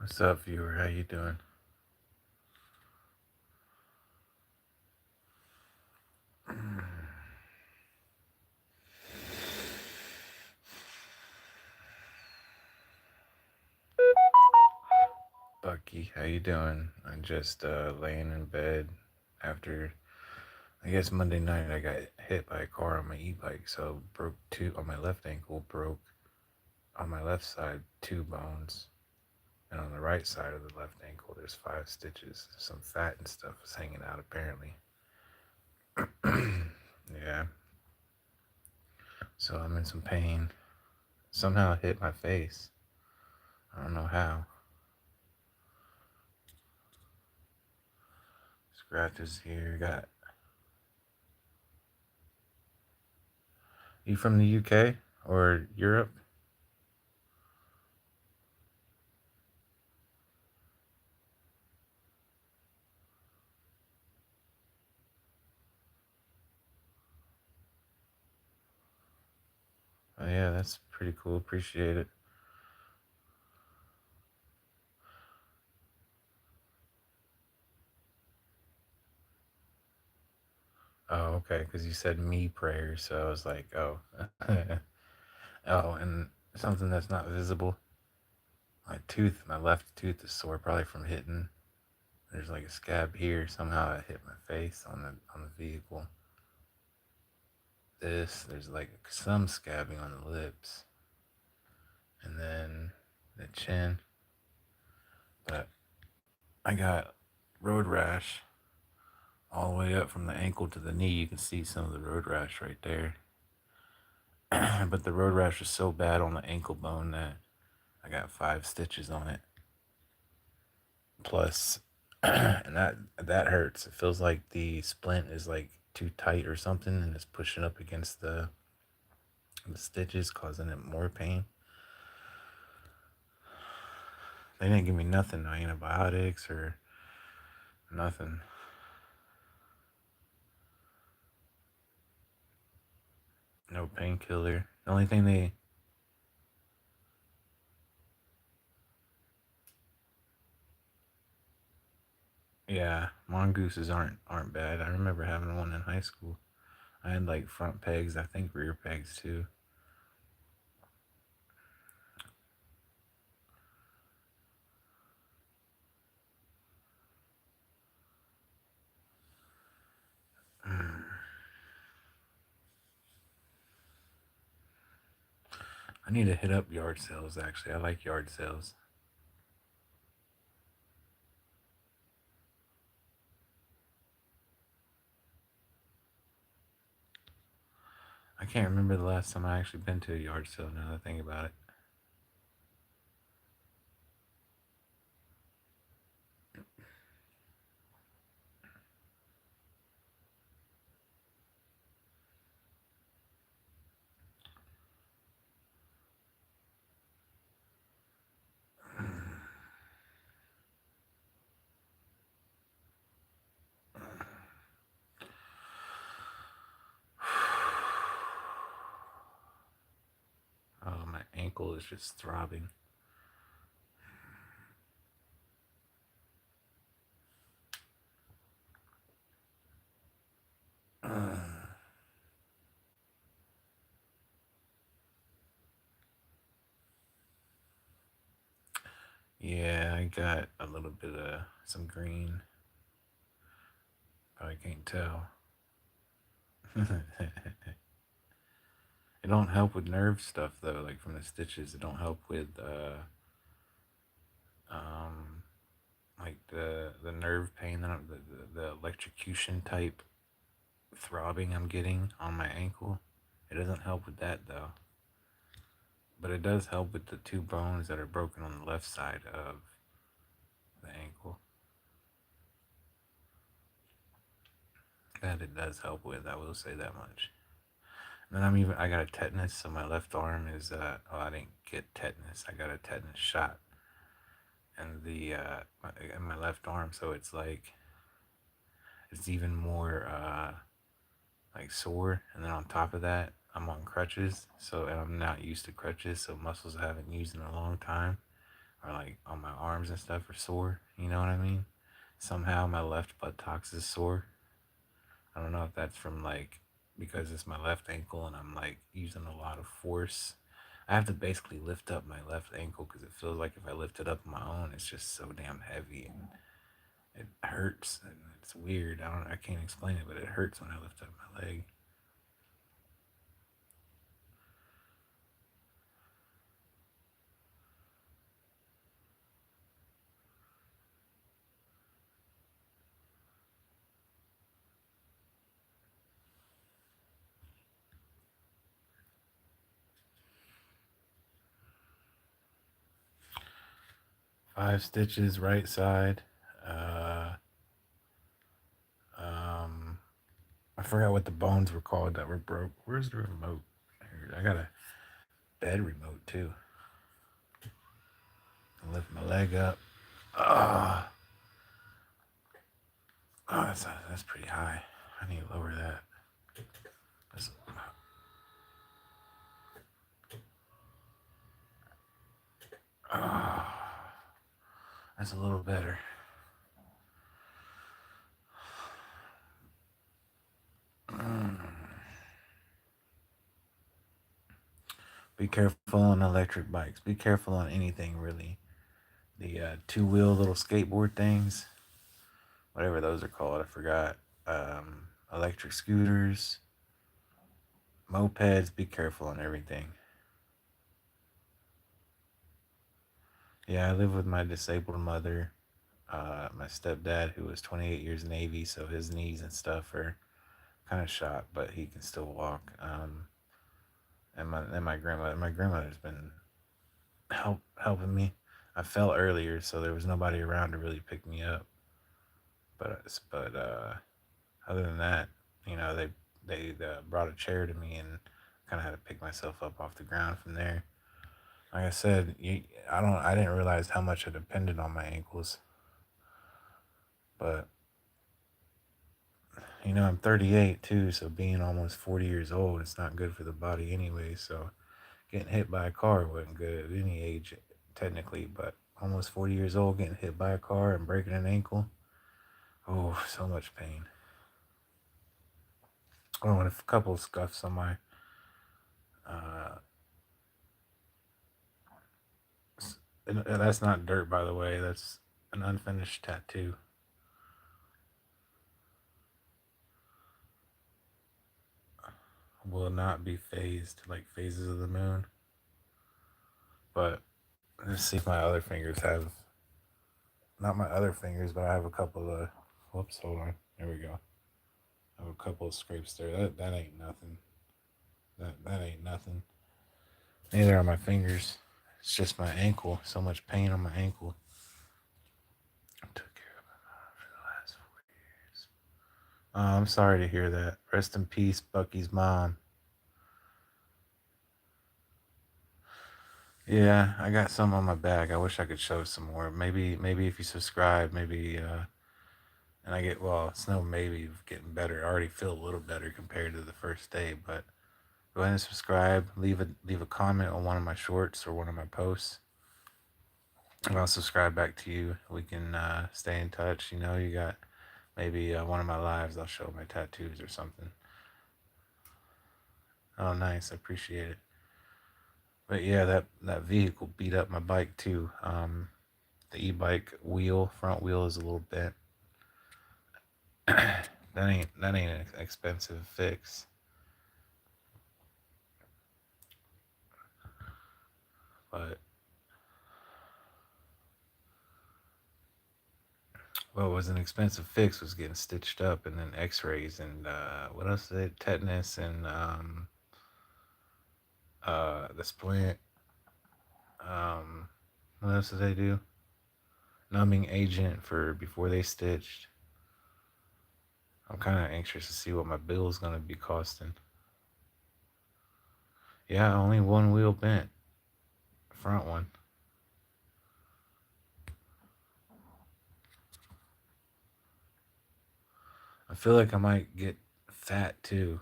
What's up, viewer? How you doing? Bucky, how you doing? I'm just laying in bed after I guess Monday night I got hit by a car on my e-bike, so broke two on my left ankle, broke on my left side two bones, and on the right side of the left ankle there's 5 stitches. Some fat and stuff is hanging out apparently. Yeah, so I'm in some pain. Somehow it hit my face. I don't know how. Scratches here. Got you from the UK or Europe? Oh yeah, that's pretty cool. Appreciate it. Oh, okay, because you said me prayer, so I was like, oh, oh, and something that's not visible. My tooth, my left tooth is sore, probably from hitting. There's like a scab here. Somehow I hit my face on the vehicle. There's like some scabbing on the lips, and then the chin. But I got road rash all the way up from the ankle to the knee. You can see some of the road rash right there. But the road rash was so bad on the ankle bone that I got 5 stitches on it. Plus, and that hurts. It feels like the splint is like too tight or something, and it's pushing up against the stitches, causing it more pain. They didn't give me nothing, no antibiotics or nothing. No painkiller. The only thing they, yeah, mongooses aren't bad. I remember having one in high school. I had like front pegs, I think rear pegs too. I need to hit up yard sales actually. I like yard sales. I can't remember the last time I actually been to a yard sale now that I think about it. Oh, my ankle is just throbbing. Yeah, I got a little bit of some green. Probably can't tell. It don't help with nerve stuff though, like from the stitches. It don't help with um like the nerve pain that the electrocution type throbbing I'm getting on my ankle. It doesn't help with that though. But it does help with the two bones that are broken on the left side of the ankle. That it does help with, I will say that much. And then I got a tetanus, so my left arm is oh, I didn't get tetanus. I got a tetanus shot and in my left arm, so it's like it's even more like sore. And then on top of that, I'm on crutches, so and I'm not used to crutches, so muscles I haven't used in a long time or like on my arms and stuff are sore. You know what I mean? Somehow my left buttocks is sore. I don't know if that's from like because it's my left ankle and I'm like using a lot of force. I have to basically lift up my left ankle because it feels like if I lift it up on my own, it's just so damn heavy and it hurts and it's weird. I can't explain it, but it hurts when I lift up my leg. 5 stitches, right side. Uh, um, I forgot what the bones were called that were broke. Where's the remote? I got a bed remote too. I lift my leg up. Oh, that's pretty high. I need to lower that. That's, oh, that's a little better. Mm. Be careful on electric bikes. Be careful on anything really. The two-wheel little skateboard things, whatever those are called, I forgot. Electric scooters, mopeds. Be careful on everything. Yeah, I live with my disabled mother, my stepdad, who was 28 years Navy, so his knees and stuff are kind of shot, but he can still walk. And my grandmother. My grandmother's been helping me. I fell earlier, so there was nobody around to really pick me up. But other than that, they brought a chair to me and kind of had to pick myself up off the ground from there. Like I said, I didn't realize how much I depended on my ankles, but I'm 38 too, so being almost 40 years old, it's not good for the body anyway. So getting hit by a car wasn't good at any age, technically, but almost 40 years old, getting hit by a car and breaking an ankle, oh, so much pain. Oh, and a couple of scuffs on my, uh, and that's not dirt, by the way, that's an unfinished tattoo. Will not be phased like phases of the moon. But let's see if my other fingers have, not my other fingers, but I have a couple of, whoops, hold on. There we go. I have a couple of scrapes there. That ain't nothing. That ain't nothing. Neither are my fingers. It's just my ankle. So much pain on my ankle. I took care of my mom for the last 4 years. I'm sorry to hear that. Rest in peace, Bucky's mom. Yeah, I got some on my back. I wish I could show some more. Maybe if you subscribe, maybe and I get, well, it's no maybe getting better. I already feel a little better compared to the first day, but go ahead and subscribe. Leave a comment on one of my shorts or one of my posts, and I'll subscribe back to you. We can stay in touch. You got maybe one of my lives. I'll show my tattoos or something. Oh, nice. I appreciate it. But yeah, that vehicle beat up my bike too. The e-bike front wheel is a little bent. That ain't an expensive fix. But what was an expensive fix was getting stitched up and then X-rays and what else? Tetanus and the splint. Um, what else did they do? Numbing agent for before they stitched. I'm kind of anxious to see what my bill is gonna be costing. Yeah, only one wheel bent, front one. I feel like I might get fat too,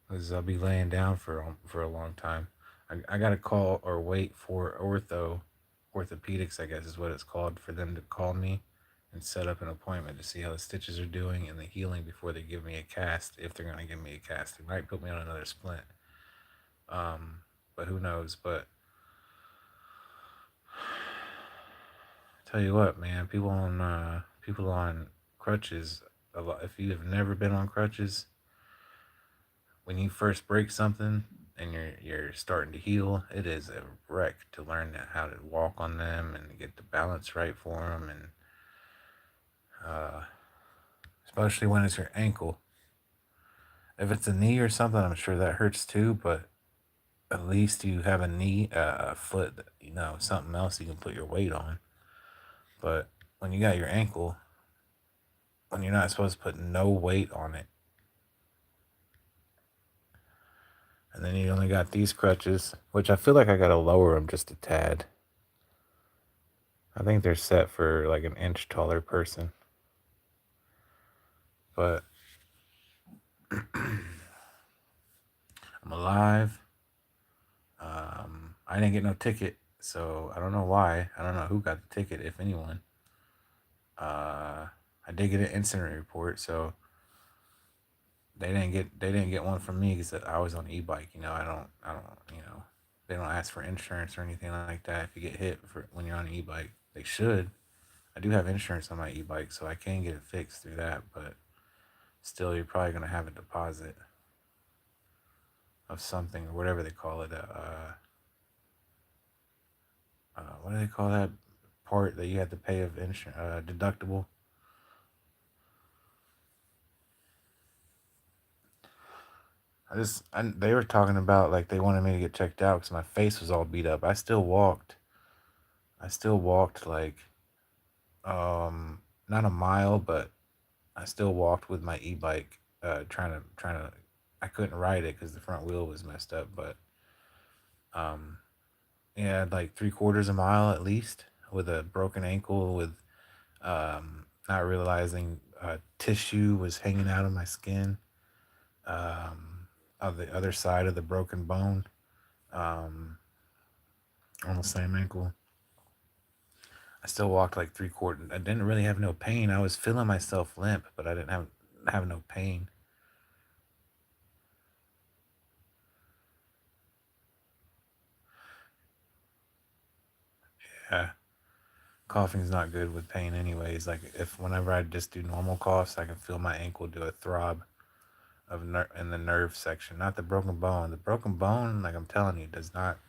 because I'll be laying down for a long time. I gotta call or wait for ortho orthopedics, I guess is what it's called, for them to call me and set up an appointment to see how the stitches are doing and the healing before they give me a cast. If they're going to give me a cast, they might put me on another splint. But who knows? But tell you what, man, people on crutches. A lot. If you have never been on crutches, when you first break something and you're starting to heal, it is a wreck to learn how to walk on them and get the balance right for them, and uh, especially when it's your ankle. If it's a knee or something, I'm sure that hurts too. But at least you have a knee, a foot, something else you can put your weight on. But when you got your ankle, when you're not supposed to put no weight on it, and then you only got these crutches, which I feel like I gotta lower them just a tad. I think they're set for like an inch taller person. But I'm alive. I didn't get no ticket, so I don't know why. I don't know who got the ticket, if anyone. I did get an incident report, so they didn't get one from me because I was on an e-bike. They don't ask for insurance or anything like that. If you get hit when you're on an e-bike, they should. I do have insurance on my e-bike, so I can get it fixed through that. But still, you're probably gonna have a deposit of something or whatever they call it. What do they call that part that you have to pay of insurance deductible? They were talking about like they wanted me to get checked out because my face was all beat up. I still walked. I still walked like not a mile, but I still walked with my e-bike. Trying to. I couldn't ride it because the front wheel was messed up, but um, yeah, like 3/4 a mile at least with a broken ankle with not realizing tissue was hanging out of my skin of the other side of the broken bone um, on the same ankle. I still walked like 3/4. I didn't really have no pain. I was feeling myself limp, but I didn't have no pain. Yeah, coughing's not good with pain, anyways. Like if whenever I just do normal coughs, I can feel my ankle do a throb in the nerve section, not the broken bone. The broken bone, like I'm telling you, does not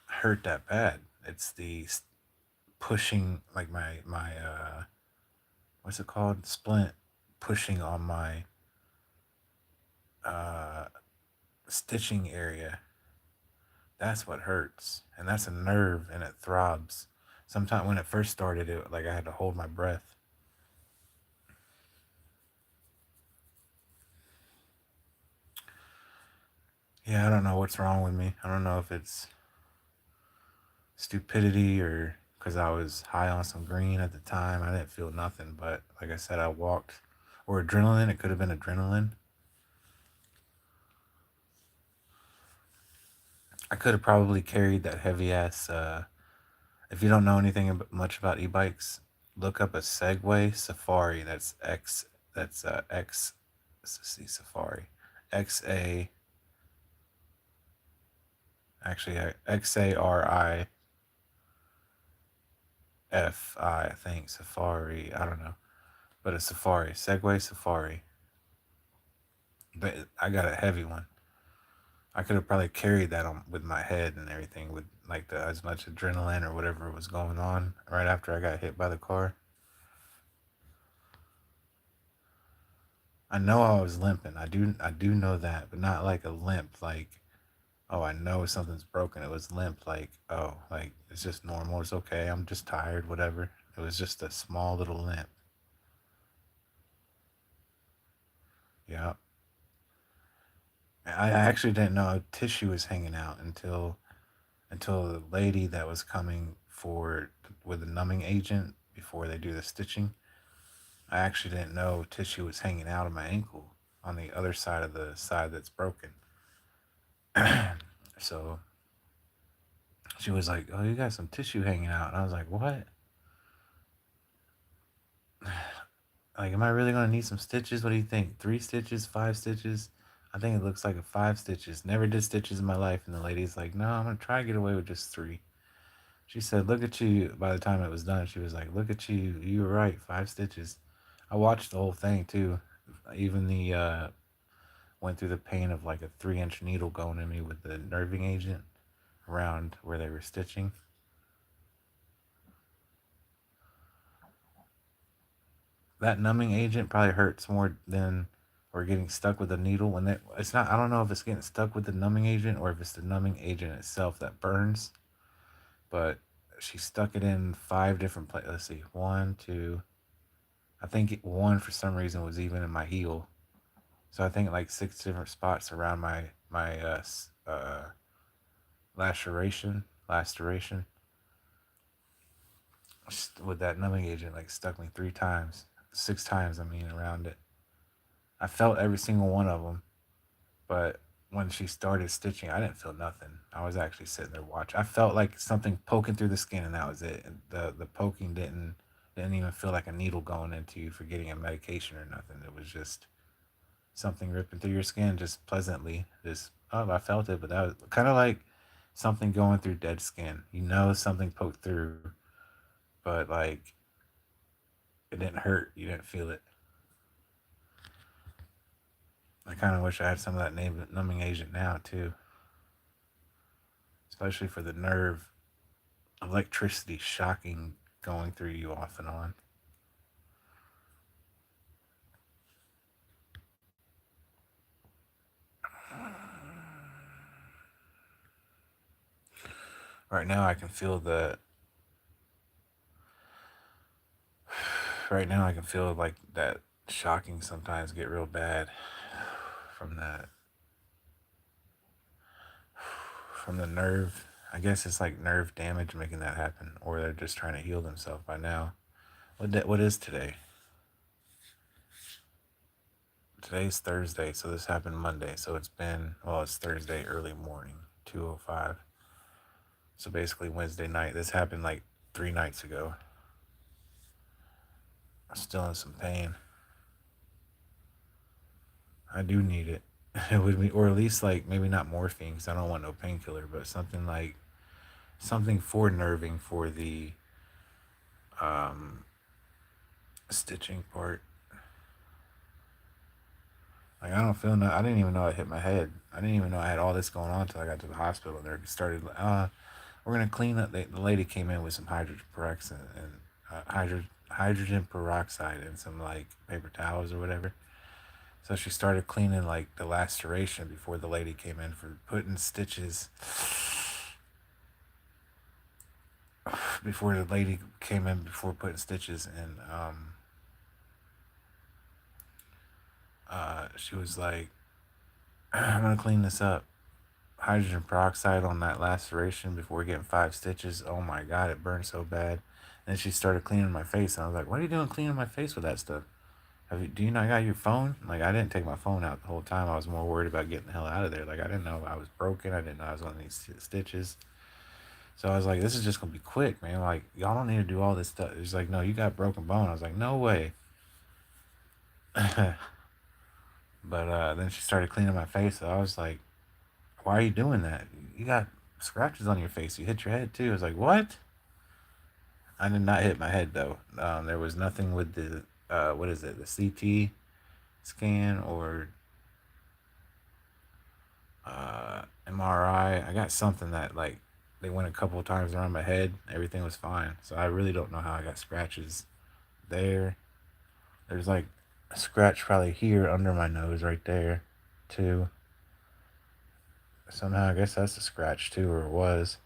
hurt that bad. It's the pushing, like my what's it called, splint, pushing on my uh stitching area. That's what hurts, and that's a nerve, and it throbs. Sometimes when it first started, it like I had to hold my breath. Yeah, I don't know what's wrong with me. I don't know if it's stupidity or because I was high on some green at the time. I didn't feel nothing, but like I said, I walked. Or adrenaline. It could have been adrenaline. I could have probably carried that heavy ass. If you don't know anything much about e-bikes, look up a Segway Safari. That's X. That's X. Let's see, Safari. XA. Actually, XARIFI. I think Safari. I don't know, but a Safari. Segway Safari. But I got a heavy one. I could have probably carried that on with my head and everything with like as much adrenaline or whatever was going on right after I got hit by the car. I know I was limping. I do know that, but not like a limp like, oh, I know something's broken. It was limp like, oh, like it's just normal. It's okay. I'm just tired, whatever. It was just a small little limp. Yeah. I actually didn't know tissue was hanging out until the lady that was coming for with the numbing agent before they do the stitching. I actually didn't know tissue was hanging out of my ankle on the other side of the side that's broken. So She was like, "Oh, you got some tissue hanging out," and I was like, "What? Like, am I really gonna need some stitches? What do you think? 3 stitches, 5 stitches?" I think it looks like a 5 stitches. Never did stitches in my life, and the lady's like, "No, I'm gonna try to get away with just 3." She said, "Look at you." By the time it was done, she was like, "Look at you. You were right. 5 stitches." I watched the whole thing too. Even the went through the pain of like a 3-inch needle going in me with the nerving agent around where they were stitching. That numbing agent probably hurts more than or getting stuck with a needle when it's not. I don't know if it's getting stuck with the numbing agent or if it's the numbing agent itself that burns. But she stuck it in 5 different places. Let's see, one, two. I think one for some reason was even in my heel. So I think like 6 different spots around my laceration with that numbing agent like stuck me 3 times, 6 times. I mean around it. I felt every single one of them, but when she started stitching, I didn't feel nothing. I was actually sitting there watching. I felt like something poking through the skin, and that was it. And the poking didn't even feel like a needle going into you for getting a medication or nothing. It was just something ripping through your skin, just pleasantly. Just oh, I felt it, but that was kind of like something going through dead skin. You know, something poked through, but like it didn't hurt. You didn't feel it. I kind of wish I had some of that numbing agent now too, especially for the nerve electricity shocking going through you off and on. Right now, I can feel the. Right now, I can feel like that shocking sometimes get real bad from that from the nerve. I guess it's like nerve damage making that happen, or they're just trying to heal themselves by now. What is today? Today's Thursday, so this happened Monday. So it's Thursday early morning, 2:05. So basically Wednesday night. This happened like 3 nights ago. I'm still in some pain. I do need it. It would be, or at least like maybe not morphine because I don't want no painkiller, but something like something for nerving for the um, stitching part. Like I don't feel no. I didn't even know I hit my head. I didn't even know I had all this going on until I got to the hospital. And they started. We're gonna clean up. The lady came in with some hydrogen peroxide and hydrogen peroxide and some like paper towels or whatever. So she started cleaning like the laceration before the lady came in for putting stitches. Before the lady came in before putting stitches, and she was like, "I'm gonna clean this up. Hydrogen peroxide on that laceration before getting 5 stitches. Oh my god, it burned so bad." And then she started cleaning my face, and I was like, "What are you doing cleaning my face with that stuff? Do you not got your phone?" Like I didn't take my phone out the whole time. I was more worried about getting the hell out of there. Like I didn't know I was broken. I didn't know I was on these stitches. So I was like, "This is just gonna be quick, man. Like y'all don't need to do all this stuff." It's like, "No, you got broken bone." I was like, "No way." But then she started cleaning my face. So I was like, "Why are you doing that? You got scratches on your face. You hit your head too." I was like, "What?" I did not hit my head though. There was nothing with the what is it, the CT scan or MRI. I got something that like they went a couple of times around my head. Everything was fine. So I really don't know how I got scratches there. There's like a scratch probably here under my nose right there too. Somehow I guess that's a scratch too, or it was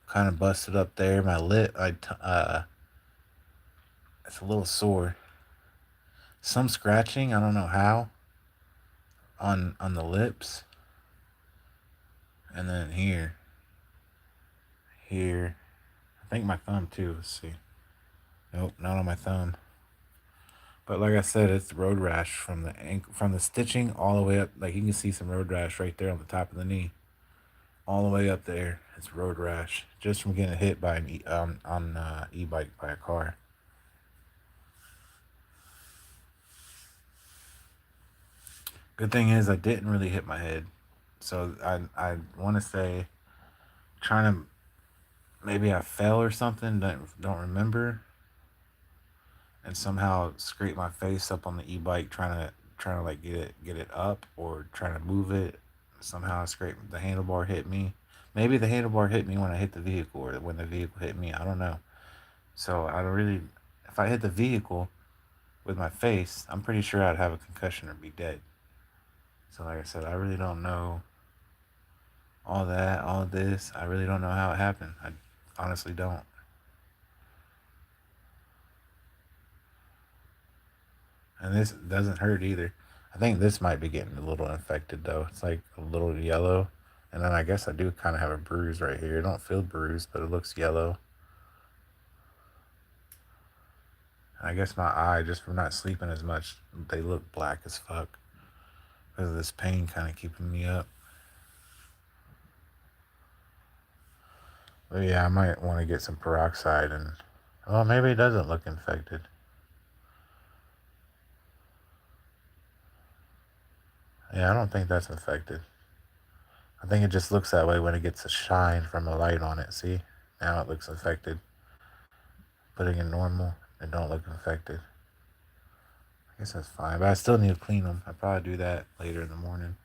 kind of busted up there. My lip, it's a little sore. Some scratching, I don't know how, on the lips, and then here. I think my thumb too. Let's see. Nope, not on my thumb. But like I said, it's road rash from the ankle, from the stitching all the way up. Like you can see some road rash right there on the top of the knee. all the way up there. It's road rash just from getting hit by an on e-bike by a car. Good thing is I didn't really hit my head, so I want to say trying to maybe I fell or something. Don't remember, and somehow scrape my face up on the e-bike trying to like get it up or trying to move it. Somehow I scraped the handlebar hit me. Maybe the handlebar hit me when I hit the vehicle or when the vehicle hit me. I don't know. So I don't really. If I hit the vehicle with my face, I'm pretty sure I'd have a concussion or be dead. So like I said, I really don't know all that, all this. I really don't know how it happened. I honestly don't. And this doesn't hurt either. I think this might be getting a little infected though. It's like a little yellow. And then I guess I do kind of have a bruise right here. I don't feel bruised, but it looks yellow. And I guess my eye, just from not sleeping as much, they look black as fuck because of this pain kind of keeping me up. But yeah, I might want to get some peroxide and, well, maybe it doesn't look infected. Yeah, I don't think that's infected. I think it just looks that way when it gets a shine from a light on it. See? Now it looks infected. Putting it normal, it don't look infected. I guess that's fine, but I still need to clean them. I'll probably do that later in the morning.